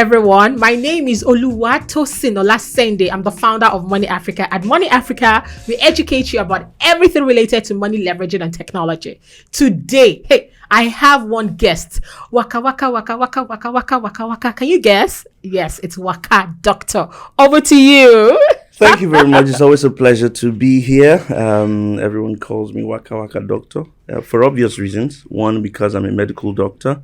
everyone. My name is Oluwatosin Olasende. I'm the founder of Money Africa. At Money Africa, we educate you about everything related to money leveraging and technology. Today, I have one guest. WakaWaka. Can you guess? Yes, it's Waka Doctor. Over to you. Thank you very much. It's always a pleasure to be here. Everyone calls me WakaWaka Doctor for obvious reasons. One, because I'm a medical doctor.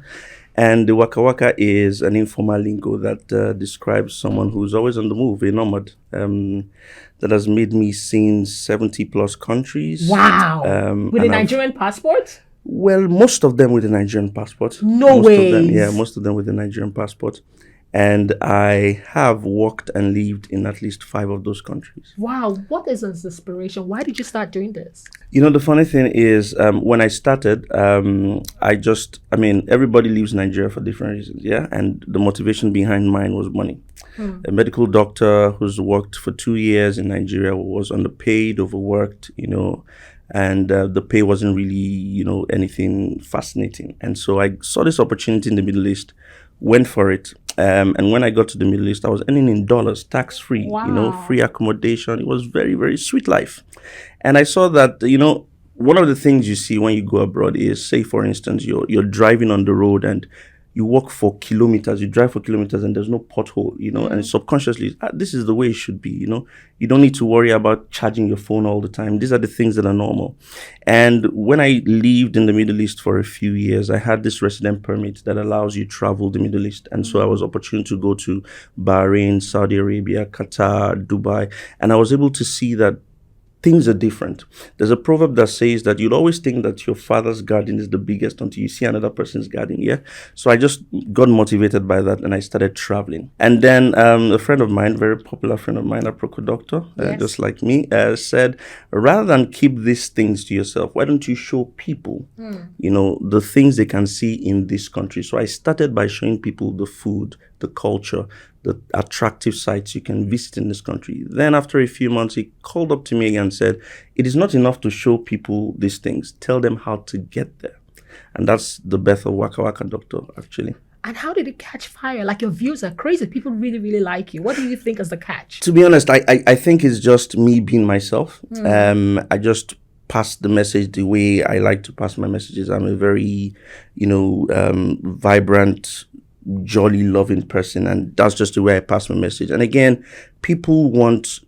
And the WakaWaka is an informal lingo that describes someone who's always on the move, a nomad, that has made me seen 70 plus countries. Wow. With a Nigerian passport? Well, most of them with a Nigerian passport. No way. Most of them with a Nigerian passport. And I have worked and lived in at least 5 of those countries. Wow. What is this inspiration? Why did you start doing this? You know, the funny thing is, when I started, everybody leaves Nigeria for different reasons, yeah? And the motivation behind mine was money. A medical doctor who's worked for 2 years in Nigeria was underpaid, overworked, and the pay wasn't really, anything fascinating. And so I saw this opportunity in the Middle East, went for it. And when I got to the Middle East, I was earning in dollars, tax-free, Wow. Free accommodation. It was very, very sweet life. And I saw that, one of the things you see when you go abroad is, say, for instance, you're driving on the road and you walk for kilometers, you drive for kilometers and there's no pothole, and subconsciously, this is the way it should be, You don't need to worry about charging your phone all the time. These are the things that are normal. And when I lived in the Middle East for a few years, I had this resident permit that allows you to travel the Middle East. And so I was opportune to go to Bahrain, Saudi Arabia, Qatar, Dubai, and I was able to see that things are different. There's a proverb that says that you'll always think that your father's garden is the biggest until you see another person's garden, yeah? So I just got motivated by that and I started traveling. And then a friend of mine, very popular friend of mine, a WakaWaka Doctor, Yes. just like me, said, rather than keep these things to yourself, why don't you show people, the things they can see in this country? So I started by showing people the food, the culture, the attractive sites you can visit in this country. Then after a few months, he called up to me again and said, it is not enough to show people these things. Tell them how to get there. And that's the birth of WakaWaka Doctor, actually. And how did it catch fire? Like, your views are crazy. People really, really like you. What do you think is the catch? To be honest, I think it's just me being myself. I just pass the message the way I like to pass my messages. I'm a very, vibrant, jolly, loving person, and that's just the way I pass my message. And again, people want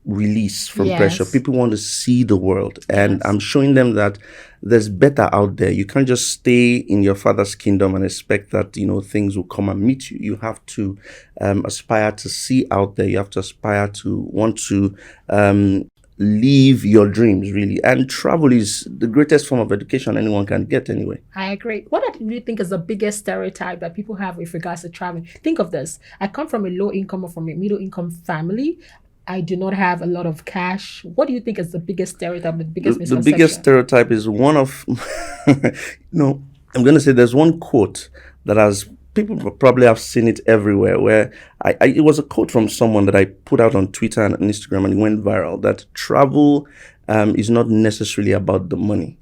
release from Yes. pressure. People want to see the world, and Yes. I'm showing them that there's better out there. You can't just stay in your father's kingdom and expect that things will come and meet you. You have to aspire to see out there. You have to aspire to want to live your dreams, really. And travel is the greatest form of education anyone can get anyway. I agree. What do you think is the biggest stereotype that people have with regards to traveling? Think of this. I come from a low income or from a middle income family. I do not have a lot of cash. What do you think is the biggest stereotype, the biggest The misconception? biggest stereotype is one of, I'm going to say there's one quote that people probably have seen it everywhere, where it was a quote from someone that I put out on Twitter and Instagram, and it went viral, that travel is not necessarily about the money,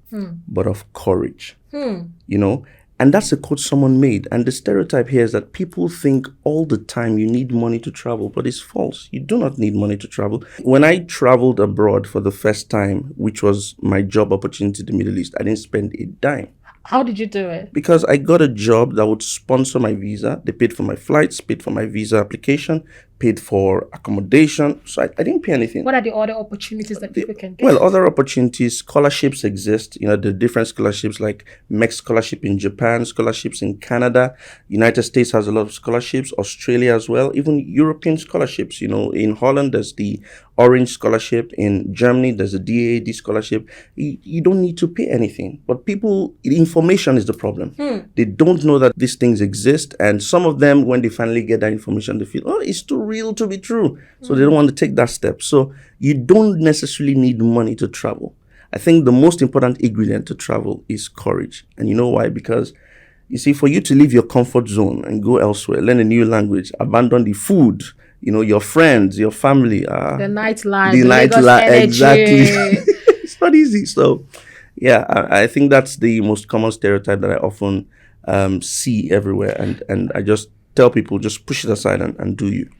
but of courage, And that's a quote someone made. And the stereotype here is that people think all the time you need money to travel, but it's false. You do not need money to travel. When I traveled abroad for the first time, which was my job opportunity in the Middle East, I didn't spend a dime. How did you do it? Because I got a job that would sponsor my visa. They paid for my flights, paid for my visa application, paid for accommodation. So I didn't pay anything. What are the other opportunities that people can get? Well, other opportunities, scholarships exist. The different scholarships like MEC scholarship in Japan, scholarships in Canada. United States has a lot of scholarships, Australia as well, even European scholarships. In Holland, there's the Orange Scholarship. In Germany, there's a DAAD scholarship. You don't need to pay anything. But people, information is the problem. They don't know that these things exist. And some of them, when they finally get that information, they feel, it's too real to be true. So they don't want to take that step. So you don't necessarily need money to travel. I think the most important ingredient to travel is courage. And you know why? Because you see, for you to leave your comfort zone and go elsewhere, learn a new language, abandon the food, your friends, your family, the nightlife, the nightlife, exactly. It's not easy. So yeah, I think that's the most common stereotype that I often see everywhere, and I just tell people, just push it aside and do you.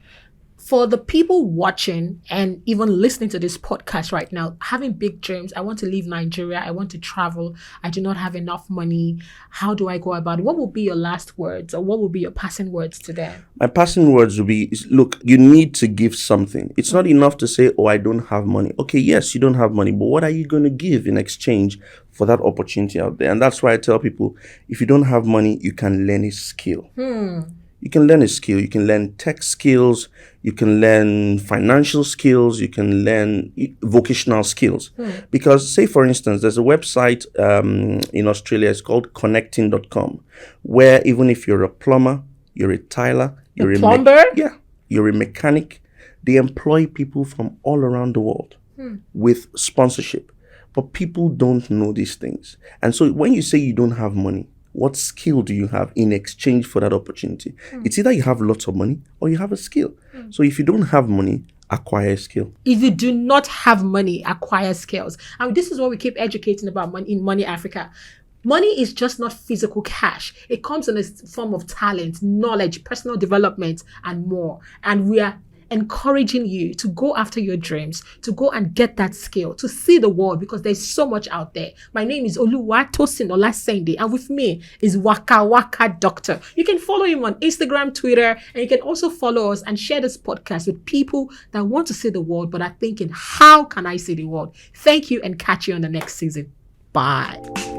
For the people watching and even listening to this podcast right now, having big dreams, I want to leave Nigeria, I want to travel, I do not have enough money. How do I go about it? What will be your last words, or what will be your passing words to them? My passing words will be, look, you need to give something. It's not enough to say, oh, I don't have money. Okay, yes, you don't have money, but what are you going to give in exchange for that opportunity out there? And that's why I tell people, if you don't have money, you can learn a skill. You can learn a skill. You can learn tech skills. You can learn financial skills. You can learn vocational skills. Because, say, for instance, there's a website in Australia. It's called connecting.com, where even if you're a plumber, you're a tiler, you're a plumber? You're a mechanic, they employ people from all around the world with sponsorship. But people don't know these things. And so when you say you don't have money, what skill do you have in exchange for that opportunity? It's either you have lots of money or you have a skill. So if you don't have money, acquire a skill. If you do not have money, acquire skills. And this is what we keep educating about money in Money Africa. Money is just not physical cash. It comes in a form of talent, knowledge, personal development, and more. And we are encouraging you to go after your dreams, to go and get that skill, to see the world, because there's so much out there. My name is Oluwatosin Olasende, and with me is WakaWaka Doctor. You can follow him on Instagram, Twitter, and you can also follow us and share this podcast with people that want to see the world but are thinking, how can I see the world? Thank you, and catch you on the next season. Bye.